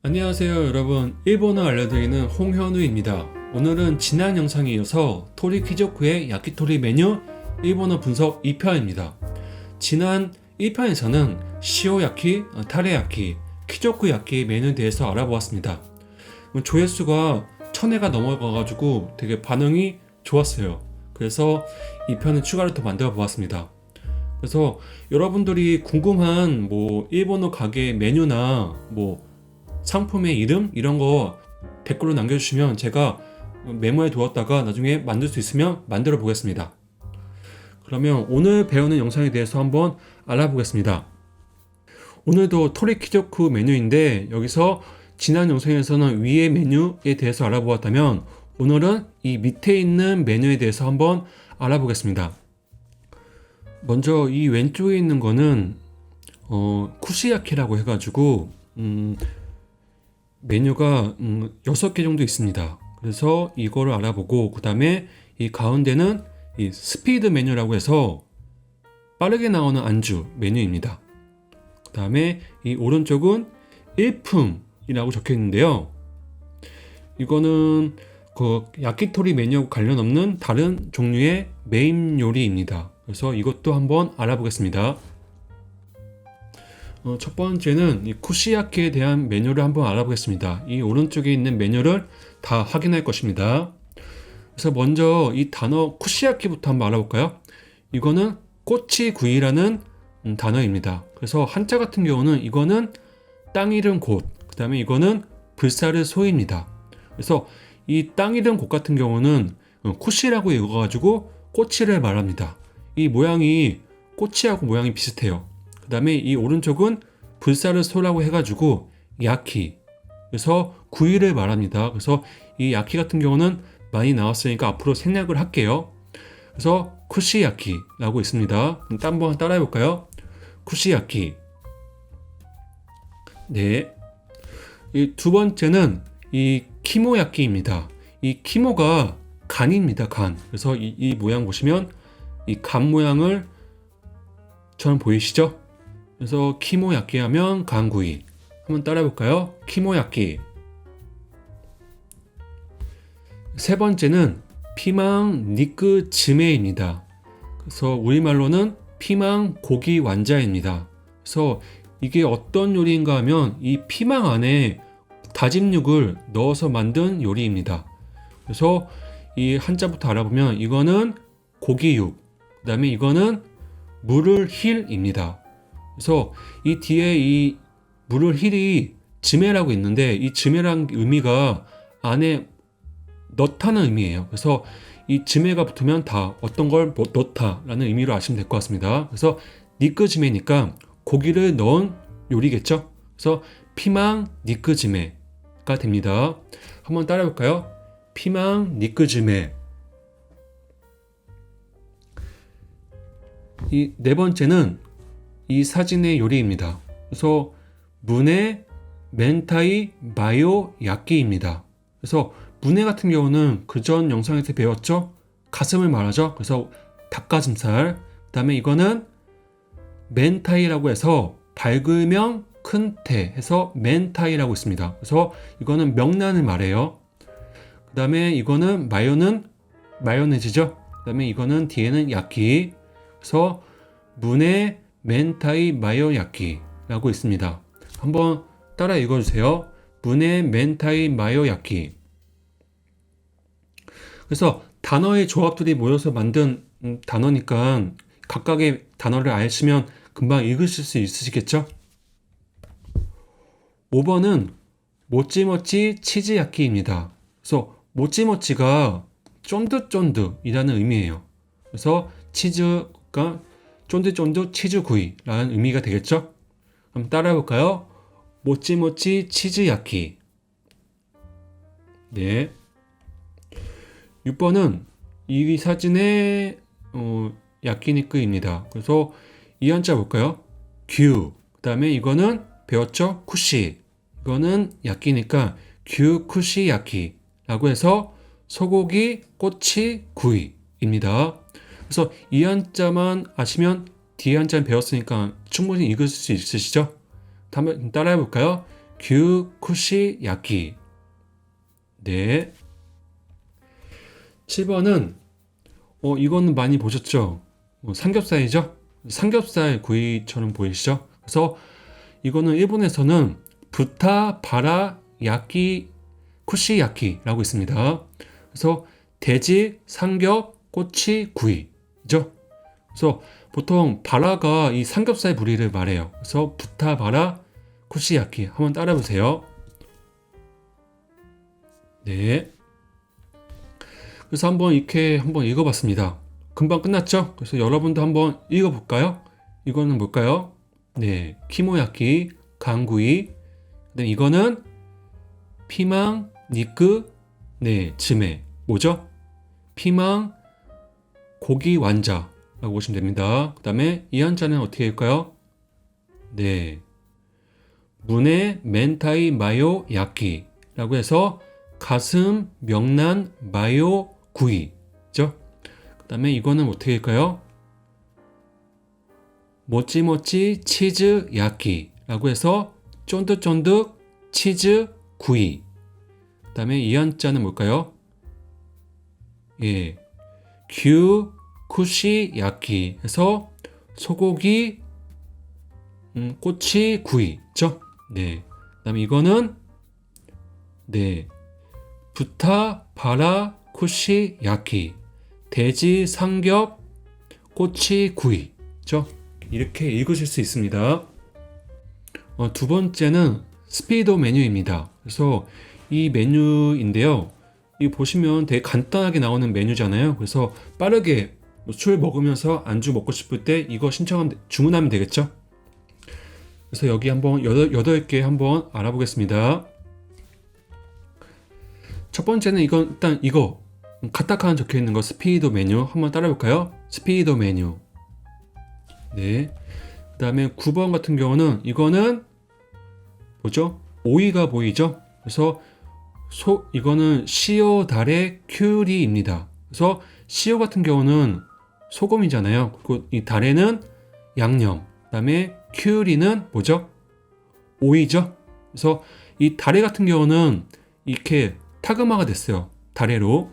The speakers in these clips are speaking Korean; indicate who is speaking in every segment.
Speaker 1: 안녕하세요 여러분, 일본어 알려드리는 홍현우입니다. 오늘은 지난 영상에 이어서 토리 키조쿠의 야키토리 메뉴 일본어 분석 2편입니다. 지난 1편에서는 시오야키, 타레야키, 키조쿠 야키 메뉴에 대해서 알아보았습니다. 조회수가 1000회가 넘어가가지고 되게 반응이 좋았어요. 그래서 2편을 추가로 더 만들어 보았습니다. 그래서 여러분들이 궁금한 일본어 가게 메뉴나 상품의 이름 이런 거 댓글로 남겨주시면 제가 메모해 두었다가 나중에 만들 수 있으면 만들어 보겠습니다. 그러면 오늘 배우는 영상에 대해서 한번 알아보겠습니다. 오늘도 토리 키조쿠 메뉴인데 여기서 지난 영상에서는 위의 메뉴에 대해서 알아보았다면 오늘은 이 밑에 있는 메뉴에 대해서 한번 알아보겠습니다. 먼저 이 왼쪽에 있는 거는 쿠시야키라고 해가지고 메뉴가 6개 정도 있습니다. 그래서 이거를 알아보고 그 다음에 이 가운데는 이 스피드 메뉴라고 해서 빠르게 나오는 안주 메뉴입니다. 그 다음에 이 오른쪽은 일품이라고 적혀 있는데요. 이거는 그 야키토리 메뉴하고 관련 없는 다른 종류의 메인 요리입니다. 그래서 이것도 한번 알아보겠습니다. 첫 번째는 이 쿠시야키에 대한 메뉴를 한번 알아보겠습니다. 이 오른쪽에 있는 메뉴를 다 확인할 것입니다. 그래서 먼저 이 단어 쿠시야키부터 한번 알아볼까요? 이거는 꼬치구이라는 단어입니다. 그래서 한자 같은 경우는 이거는 땅 잃은 곳, 그 다음에 이거는 불사르 소입니다. 그래서 이 땅 잃은 곳 같은 경우는 쿠시라고 읽어가지고 꼬치를 말합니다. 이 모양이 꼬치하고 모양이 비슷해요. 그 다음에 이 오른쪽은 불사르 소라고 해가지고 야키, 그래서 구이를 말합니다. 그래서 이 야키 같은 경우는 많이 나왔으니까 앞으로 생략을 할게요. 그래서 쿠시야키라고 있습니다. 한번 따라해 볼까요? 쿠시야키. 네. 이 두 번째는 이 키모야키입니다. 이 키모가 간입니다. 간. 그래서 이 모양 보시면 이 간 모양을 처럼 보이시죠? 그래서 키모야키 하면 간구이. 한번 따라해 볼까요? 키모야키. 세 번째는 피망 니크 즈메입니다. 그래서 우리말로는 피망 고기 완자입니다. 그래서 이게 어떤 요리인가 하면 이 피망 안에 다진 육을 넣어서 만든 요리입니다. 그래서 이 한자부터 알아보면 이거는 고기육, 그 다음에 이거는 물을 힐입니다. 그래서 이 뒤에 이 물을 힐이 즈메라고 있는데 이 즈메란 의미가 안에 넣다는 의미예요. 그래서 이 즈메가 붙으면 다 어떤 걸 넣다라는 의미로 아시면 될 것 같습니다. 그래서 니크 즈메니까 고기를 넣은 요리겠죠. 그래서 피망 니크 즈메가 됩니다. 한번 따라해 볼까요? 피망 니크 즈메. 이 네 번째는 이 사진의 요리입니다. 그래서 문에 멘타이 마요 야끼입니다. 그래서 문에 같은 경우는 그전 영상에서 배웠죠? 가슴을 말하죠. 그래서 닭가슴살. 그 다음에 이거는 멘타이라고 해서 밝으면 큰 태 해서 멘타이라고 있습니다. 그래서 이거는 명란을 말해요. 그 다음에 이거는 마요는 마요네즈죠. 그 다음에 이거는 뒤에는 야끼. 그래서 문에 멘타이 마요 야끼라고 있습니다. 한번 따라 읽어주세요. 문에 멘타이 마요 야끼. 그래서 단어의 조합들이 모여서 만든 단어니까 각각의 단어를 아시면 금방 읽으실 수 있으시겠죠? 5번은 모찌모찌 치즈 야끼입니다. 그래서 모찌모찌가 쫀득쫀득이라는 의미예요. 그래서 치즈가 쫀득쫀득 치즈구이라는 의미가 되겠죠? 한번 따라해 볼까요? 모찌모찌 치즈야키. 네. 6번은 이 사진의 야키니크입니다. 그래서 이 한자 볼까요? 규. 그 다음에 이거는 배웠죠? 쿠시. 이거는 야끼니까 규 쿠시 야키라고 해서 소고기 꼬치 구이입니다. 그래서 이 한자만 아시면 뒤에 한자는 배웠으니까 충분히 읽을 수 있으시죠? 한번 따라해 볼까요? 규쿠시 야끼. 네. 7번은 이거는 많이 보셨죠? 삼겹살이죠? 삼겹살 구이처럼 보이시죠? 그래서 이거는 일본에서는 부타 바라 야끼 쿠시야키라고 있습니다. 그래서 돼지 삼겹 꼬치 구이죠. 그래서 보통 바라가 이 삼겹살 부리를 말해요. 그래서 부타 바라 쿠시야키 한번 따라 보세요. 네. 그래서 한번 이렇게 한번 읽어봤습니다. 금방 끝났죠? 그래서 여러분도 한번 읽어볼까요? 이거는 뭘까요? 네, 키모야키, 강구이. 그다음에 이거는 피망, 니크, 네, 즈메. 뭐죠? 피망, 고기 완자라고 보시면 됩니다. 그 다음에 이 한자는 어떻게 읽을까요? 네, 문에 멘타이 마요 야끼라고 해서 가슴, 명란, 마요, 구이죠. 그 다음에 이거는 어떻게 읽을까요? 모찌모찌 치즈 야끼라고 해서 쫀득쫀득 치즈 구이. 그 다음에 이 한자는 뭘까요? 예, 규 쿠시 야끼 해서 소고기 꼬치 구이죠. 네. 그 다음에 이거는 네, 부타 바라 쿠시 야끼 돼지 삼겹 꼬치 구이죠. 이렇게 읽으실 수 있습니다. 두 번째는 스피드 메뉴입니다. 그래서 이 메뉴인데요. 이 보시면 되게 간단하게 나오는 메뉴잖아요. 그래서 빠르게 술 먹으면서 안주 먹고 싶을 때 이거 주문하면 되겠죠. 그래서 여기 한번 8개 한번 알아보겠습니다. 첫 번째는 일단 이거 카타카나 적혀 있는 거 스피드 메뉴 한번 따라 볼까요? 스피드 메뉴. 네. 그 다음에 9번 같은 경우는 이거는 뭐죠? 오이가 보이죠? 그래서 이거는 시오 다레 큐리입니다. 그래서 시오 같은 경우는 소금이잖아요. 그리고 이 다레는 양념. 그 다음에 큐리는 뭐죠? 오이죠? 그래서 이 다레 같은 경우는 이렇게 타그마가 됐어요. 다레로.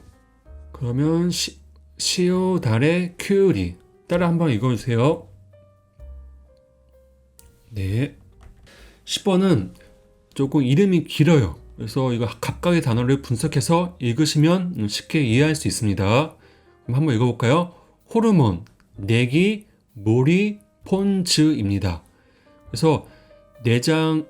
Speaker 1: 그러면 시오 다레 큐리. 따라 한번 읽어주세요. 네. 10번은 조금 이름이 길어요. 그래서 이거 각각의 단어를 분석해서 읽으시면 쉽게 이해할 수 있습니다. 그럼 한번 읽어볼까요? 호르몬, 내기, 모리, 폰즈입니다. 그래서 내장에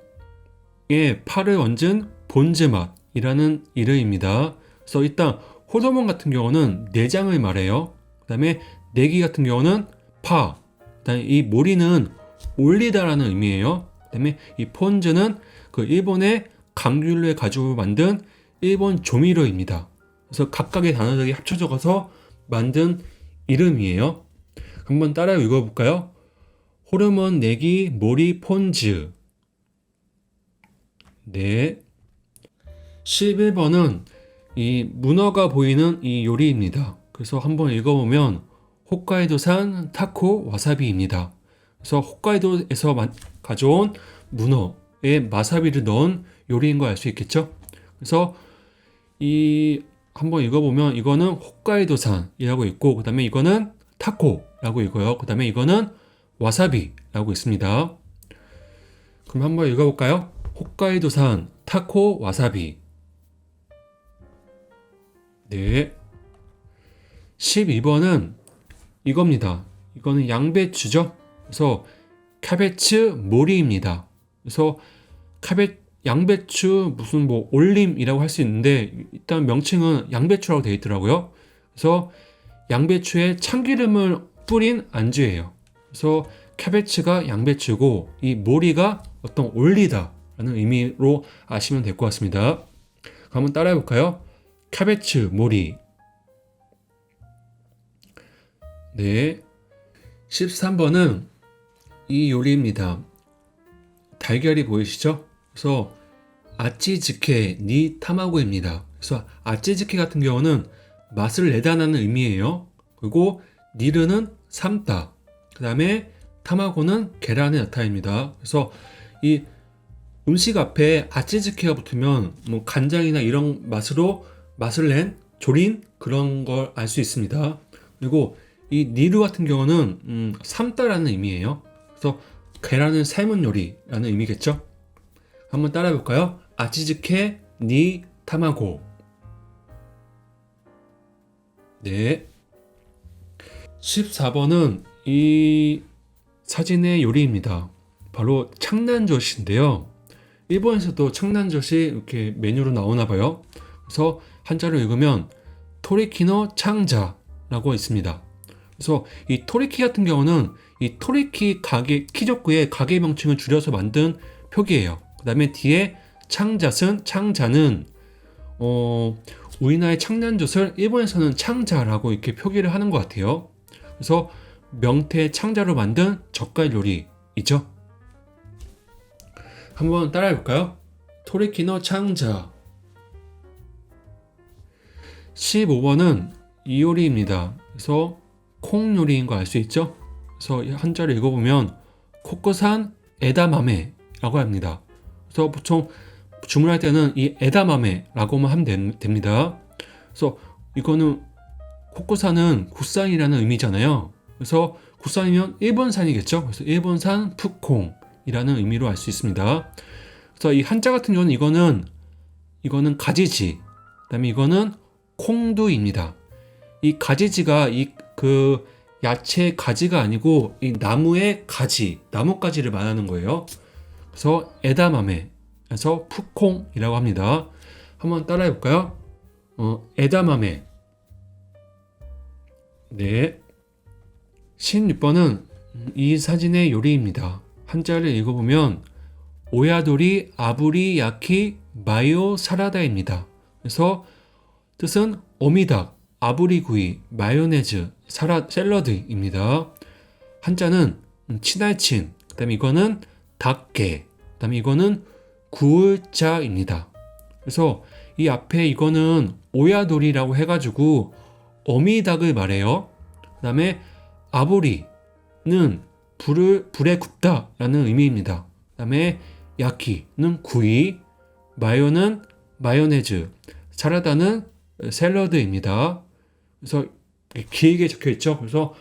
Speaker 1: 팔을 얹은 본즈맛이라는 이름입니다. 그래서 일단 호르몬 같은 경우는 내장을 말해요. 그 다음에 내기 같은 경우는 파, 그 다음에 이 모리는 올리다라는 의미예요. 그 다음에 이 폰즈는 그 일본의 감귤을 가지고 만든 일본 조미료입니다. 그래서 각각의 단어들이 합쳐져서 만든 이름이에요. 한번 따라 읽어볼까요? 호르몬, 내기, 모리, 폰즈. 네. 11번은 이 문어가 보이는 이 요리입니다. 그래서 한번 읽어보면 홋카이도산 타코 와사비입니다. 그래서 홋카이도에서 가져온 문어에 마사비를 넣은 요리인 거 알 수 있겠죠? 그래서 한번 읽어보면 이거는 홋카이도산이라고 있고, 그 다음에 이거는 타코라고 읽어요. 그 다음에 이거는 와사비라고 있습니다. 그럼 한번 읽어볼까요? 홋카이도산 타코 와사비. 네. 12번은 이겁니다. 이거는 양배추죠? 그래서 캐베츠 모리입니다. 그래서 양배추 무슨 뭐 올림이라고 할 수 있는데 일단 명칭은 양배추라고 되어 있더라고요. 그래서 양배추에 참기름을 뿌린 안주예요. 그래서 캐베츠가 양배추고 이 모리가 어떤 올리다라는 의미로 아시면 될 것 같습니다. 한번 따라해 볼까요? 캐베츠 모리. 네. 13번은 이 요리입니다. 달걀이 보이시죠? 그래서 아찌즈케 니 타마고입니다. 그래서 아찌즈케 같은 경우는 맛을 내다라는 의미예요. 그리고 니르는 삶다. 그 다음에 타마고는 계란의 나타입니다. 그래서 이 음식 앞에 아치즈케가 붙으면 뭐 간장이나 이런 맛을 낸 조린 그런 걸 알 수 있습니다. 그리고 이 니루 같은 경우는 삶다라는 의미예요. 그래서 계란을 삶은 요리라는 의미겠죠. 한번 따라해 볼까요? 아치즈케 니 타마고. 네. 14번은 이 사진의 요리입니다. 바로 창난젓인데요. 일본에서도 창난젓이 이렇게 메뉴로 나오나 봐요. 그래서 한자로 읽으면 토리키노 창자라고 있습니다. 그래서 이 토리키 같은 경우는 이 토리키 가게 키조쿠의 가게 명칭을 줄여서 만든 표기예요. 그다음에 뒤에 창자는 우리나라의 창난젓을 일본에서는 창자라고 이렇게 표기를 하는 것 같아요. 그래서 명태 창자로 만든 젓갈 요리이죠. 한번 따라해 볼까요? 토리키노 창자. 15번은 이 요리입니다. 그래서 콩 요리인 거 알 수 있죠? 그래서 한자를 읽어보면 코코산 에다마메라고 합니다. 그래서 보통 주문할 때는 이 에다마메라고만 하면 됩니다. 그래서 이거는 코코산은 국산이라는 의미잖아요. 그래서 국산이면 일본산이겠죠. 그래서 일본산 푸콩이라는 의미로 알 수 있습니다. 그래서 이 한자 같은 경우는 이거는 가지지, 그다음에 이거는 콩두입니다. 이 가지지가 그 야채 가지가 아니고 이 나무의 가지, 나뭇가지를 말하는 거예요. 그래서 에다마메에서 푸콩이라고 합니다. 한번 따라해 볼까요? 에다마메. 네. 16번은 이 사진의 요리입니다. 한자를 읽어보면 오야도리 아부리 야키 마요 사라다입니다. 그래서 뜻은 어미닭, 아부리구이, 마요네즈, 샐러드입니다. 한자는 친할친, 그 다음에 이거는 닭게, 그 다음에 이거는 구울자입니다. 그래서 이 앞에 이거는 오야도리라고 해가지고 어미닭을 말해요. 그 다음에 아부리는 불에 굽다 라는 의미입니다. 그 다음에 야키는 구이, 마요는 마요네즈, 사라다는 샐러드입니다. 그래서 길게 적혀 있죠. 그래서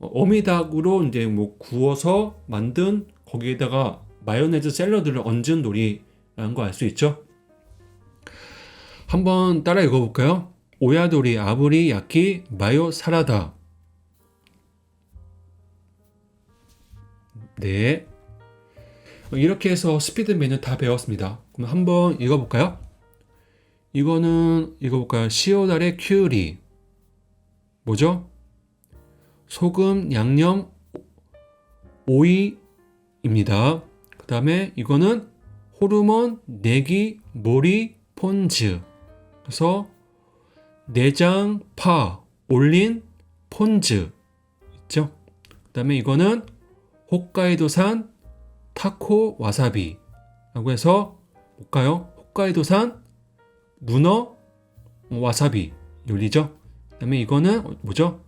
Speaker 1: 어미닭으로 이제 뭐 구워서 만든 거기에다가 마요네즈 샐러드를 얹은 요리라는 거 알 수 있죠. 한번 따라 읽어볼까요? 오야도리 아부리 야키 마요 사라다. 네. 이렇게 해서 스피드 메뉴 다 배웠습니다. 그럼 한번 읽어볼까요? 이거는 읽어볼까요? 시오다레 큐리. 뭐죠? 소금, 양념, 오이입니다. 그 다음에 이거는 호르몬, 내기, 모리, 폰즈. 그래서 내장, 파, 올린, 폰즈 있죠? 그 다음에 이거는 홋카이도산 타코 와사비라고 해서 볼까요? 홋카이도산 문어 와사비 요리죠. 그 다음에 이거는 뭐죠?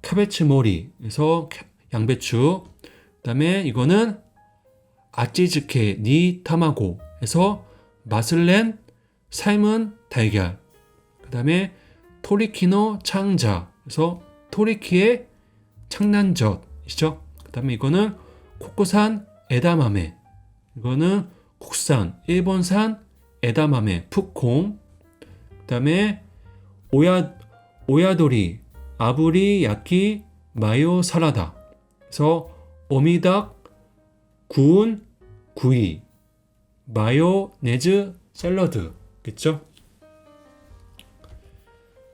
Speaker 1: 캐베츠 머리에서 양배추. 그 다음에 이거는 아찌즈케 니 타마고 해서 맛을 낸 삶은 달걀. 그 다음에 토리키노 창자 해서 토리키의 창난젓이죠. 그 다음에 이거는 코코산 에다마메. 이거는 국산 일본산 에다마메 푸콩. 그 다음에 오야도리 아부리 야키 마요 사라다. 그래서 어미닭 구운 구이 마요네즈 샐러드겠죠.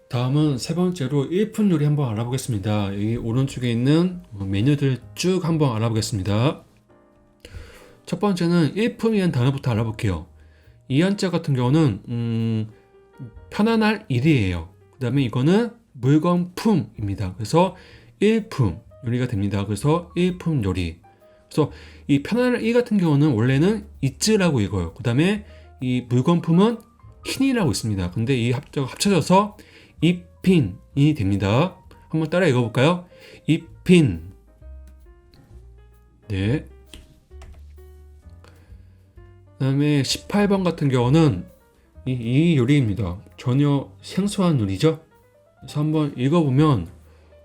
Speaker 1: 다음은 세 번째로 일품 요리 한번 알아보겠습니다. 여기 오른쪽에 있는 메뉴들 쭉 한번 알아보겠습니다. 첫 번째는 일품이라는 단어부터 알아볼게요. 이 한자 같은 경우는 편안할 일이에요. 그 다음에 이거는 물건품입니다. 그래서 일품 요리가 됩니다. 그래서 일품 요리. 그래서 이 편안할 일 같은 경우는 원래는 이츠라고 읽어요. 그 다음에 이 물건품은 킨이라고 있습니다. 근데 이 합쳐져서 이핀이 됩니다. 한번 따라 읽어볼까요? 이핀. 네. 그다음에 18번 같은 경우는 이 요리입니다. 전혀 생소한 요리죠. 그래서 한번 읽어보면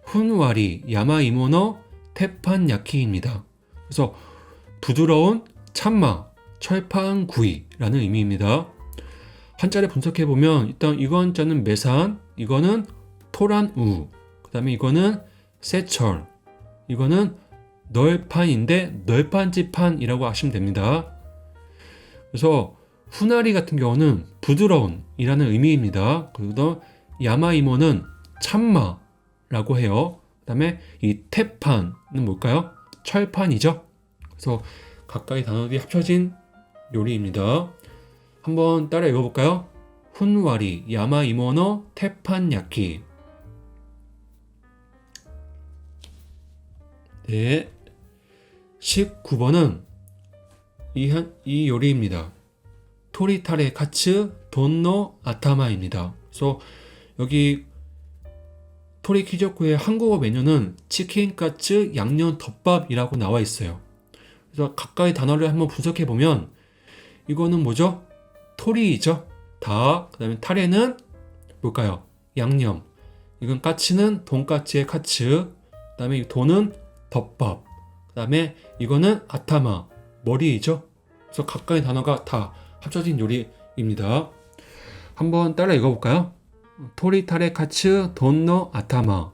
Speaker 1: 훈와리 야마이모노 테판야키입니다. 그래서 부드러운 참마 철판 구이라는 의미입니다. 한자를 분석해보면 일단 이거 한자는 메산, 이거는 토란우, 그 다음에 이거는 세철, 이거는 널판인데 널판지판이라고 하시면 됩니다. 그래서 후나리 같은 경우는 부드러운 이라는 의미입니다. 그리고 야마이모는 참마라고 해요. 그 다음에 이 태판은 뭘까요? 철판이죠. 그래서 각각의 단어들이 합쳐진 요리입니다. 한번 따라 읽어볼까요? 훈와리 야마이모노 태판야키. 네. 19번은 이 요리입니다. 토리타레 카츠 돈노 아타마입니다. 그래서 여기 토리키조쿠의 한국어 메뉴는 치킨 카츠 양념 덮밥이라고 나와 있어요. 그래서 각각의 단어를 한번 분석해 보면 이거는 뭐죠? 토리이죠. 닭. 그다음에 타레는 뭘까요? 양념. 이건 까치는 돈까치의 카츠. 그다음에 이 돈은 덮밥. 그다음에 이거는 아타마. 머리이죠. 그래서 각각의 단어가 다 합쳐진 요리입니다. 한번 따라 읽어볼까요? 토리타레 카츠 돈노 아타마.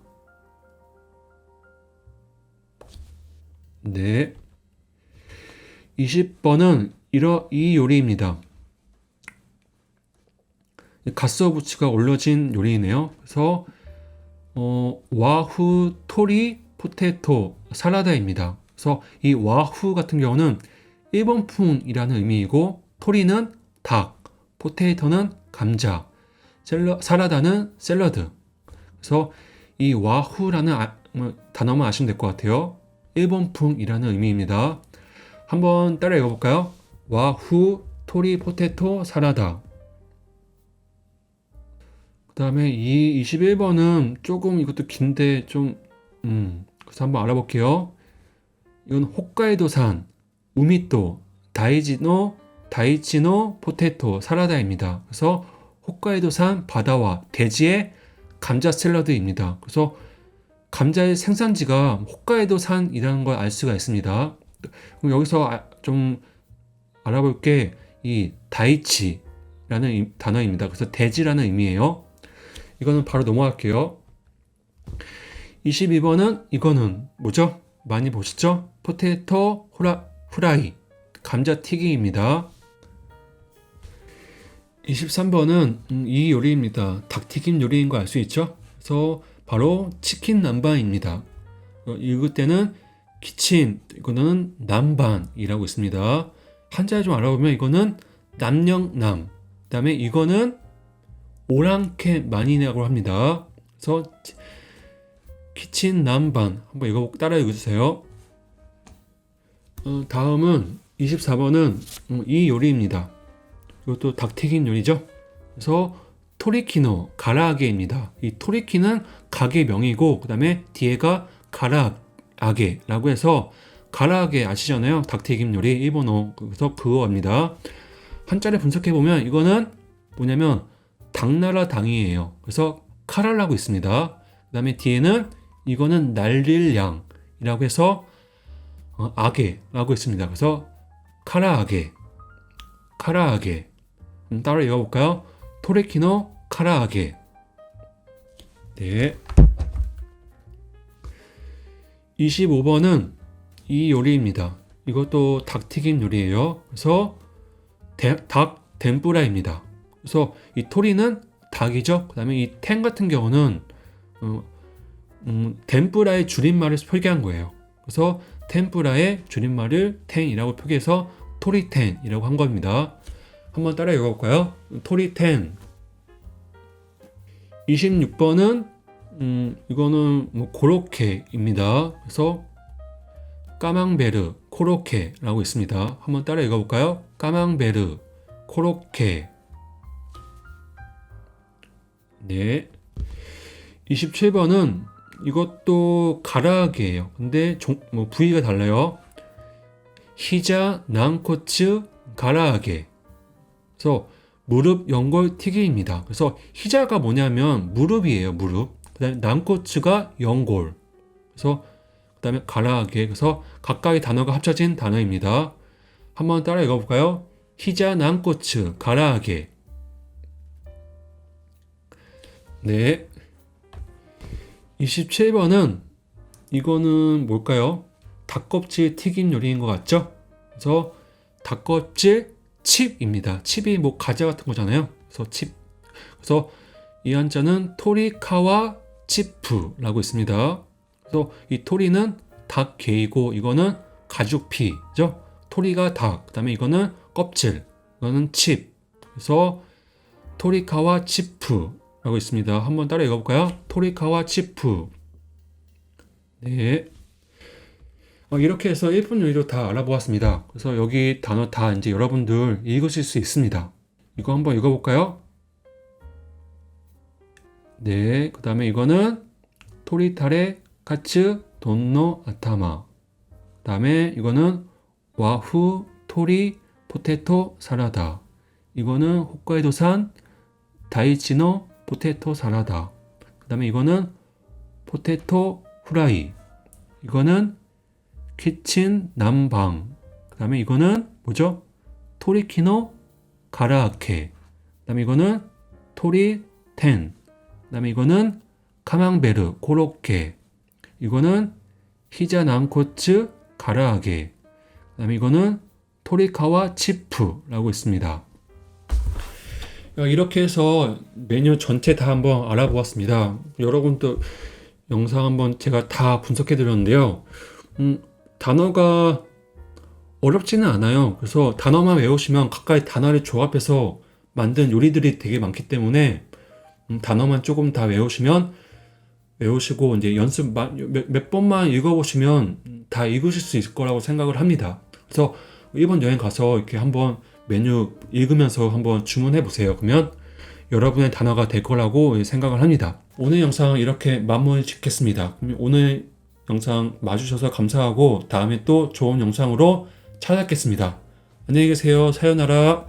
Speaker 1: 네. 20번은 이 요리입니다. 갓서부치가 올려진 요리이네요. 그래서 와후 토리 포테토 사라다입니다. 그래서 이 와후 같은 경우는 일본풍이라는 의미이고 토리는 닭, 포테이토는 감자, 사라다는 샐러드. 그래서 이 와후라는 단어만 아시면 될 것 같아요. 일본풍이라는 의미입니다. 한번 따라 읽어볼까요? 와후 토리 포테토 사라다. 그 다음에 이 21번은 조금 이것도 긴데 그래서 한번 알아볼게요. 이건 홋카이도산 우미또 다이치노 포테토 사라다입니다. 그래서 홋카이도산 바다와 대지의 감자 샐러드입니다. 그래서 감자의 생산지가 홋카이도산이라는 걸 알 수가 있습니다. 그럼 여기서 좀 알아볼 게 이 다이치라는 단어입니다. 그래서 대지라는 의미예요. 이거는 바로 넘어갈게요. 22번은 이거는 뭐죠? 많이 보시죠? 포테토 후라이 감자튀김입니다. 23번은 이 요리입니다. 닭튀김 요리인 거 알 수 있죠? 그래서 바로 치킨 남반입니다. 읽을 때는 키친, 이거는 남반이라고 있습니다. 한자를 좀 알아보면 이거는 남영남, 그 다음에 이거는 오랑캐 만이라고 합니다. 그래서 키친 남반 한번 이거 따라 읽어주세요. 다음은 24번은 이 요리입니다. 이것도 닭튀김 요리죠. 그래서 토리키노 가라아게입니다. 이 토리키는 가게 명이고 그 다음에 뒤에가 가라아게라고 해서 가라아게 아시잖아요. 닭튀김 요리 일본어. 그래서 그거입니다. 한자를 분석해 보면 이거는 뭐냐면 당나라 당이에요. 그래서 카라라고 있습니다. 그 다음에 뒤에는 이거는 날릴 양이라고 해서 아게라고 있습니다. 그래서 카라아게 따라 읽어볼까요? 토리키노 카라아게. 네. 25번은 이 요리입니다. 이것도 닭튀김 요리예요. 그래서 닭 덴뿌라입니다. 그래서 이 토리는 닭이죠. 그 다음에 이 텐 같은 경우는 덴뿌라의 줄임말을 표기한 거예요. 그래서 템뿌라의 줄임말을 텐이라고 표기해서 토리텐이라고 한 겁니다. 한번 따라 읽어볼까요? 토리텐. 26번은 이거는 고로케입니다. 그래서 까망베르 코로케라고 있습니다. 한번 따라 읽어볼까요? 까망베르 코로케. 네. 27번은 이것도 가라아게예요. 근데 부위가 달라요. 히자 난코츠 가라아게. 그래서 무릎 연골 튀기입니다. 그래서 히자가 뭐냐면 무릎이에요. 무릎. 그다음에 난코츠가 연골. 그래서 그다음에 가라아게. 그래서 가까이 단어가 합쳐진 단어입니다. 한번 따라 읽어볼까요? 히자 난코츠 가라아게. 네. 27번은 이거는 뭘까요? 닭껍질 튀긴 요리인 것 같죠? 그래서 닭껍질 칩입니다. 칩이 뭐 과자 같은 거잖아요. 그래서 칩. 그래서 이 한자는 토리카와 치프라고 있습니다. 그래서 이 토리는 닭게이고 이거는 가죽피죠. 토리가 닭. 그다음에 이거는 껍질. 이거는 칩. 그래서 토리카와 치프라고 있습니다. 한번 따라 읽어볼까요? 토리카와 치프. 네. 이렇게 해서 일본 요리로 다 알아보았습니다. 그래서 여기 단어 다 이제 여러분들 읽으실 수 있습니다. 이거 한번 읽어볼까요? 네. 그 다음에 이거는 토리타레 카츠 돈노 아타마. 그 다음에 이거는 와후 토리 포테토 사라다. 이거는 홋카이도산 다이치노 포테토 사라다. 그 다음에 이거는 포테토 후라이. 이거는 키친 남방. 그 다음에 이거는 뭐죠? 토리키노 가라아케. 그 다음에 이거는 토리텐. 그 다음에 이거는 카망베르 코로케. 이거는 히자 난코츠 가라아게. 그 다음에 이거는 토리카와 치프라고 있습니다. 이렇게 해서 메뉴 전체 다 한번 알아보았습니다. 여러분도 영상 한번 제가 다 분석해 드렸는데요. 단어가 어렵지는 않아요. 그래서 단어만 외우시면 각각의 단어를 조합해서 만든 요리들이 되게 많기 때문에 단어만 조금 다 외우시고 이제 연습 몇 번만 읽어보시면 다 읽으실 수 있을 거라고 생각을 합니다. 그래서 일본 여행 가서 이렇게 한번 메뉴 읽으면서 한번 주문해 보세요. 그러면 여러분의 단어가 될 거라고 생각을 합니다. 오늘 영상 이렇게 마무리 짓겠습니다. 오늘 영상 봐주셔서 감사하고 다음에 또 좋은 영상으로 찾아뵙겠습니다. 안녕히 계세요. 사요나라.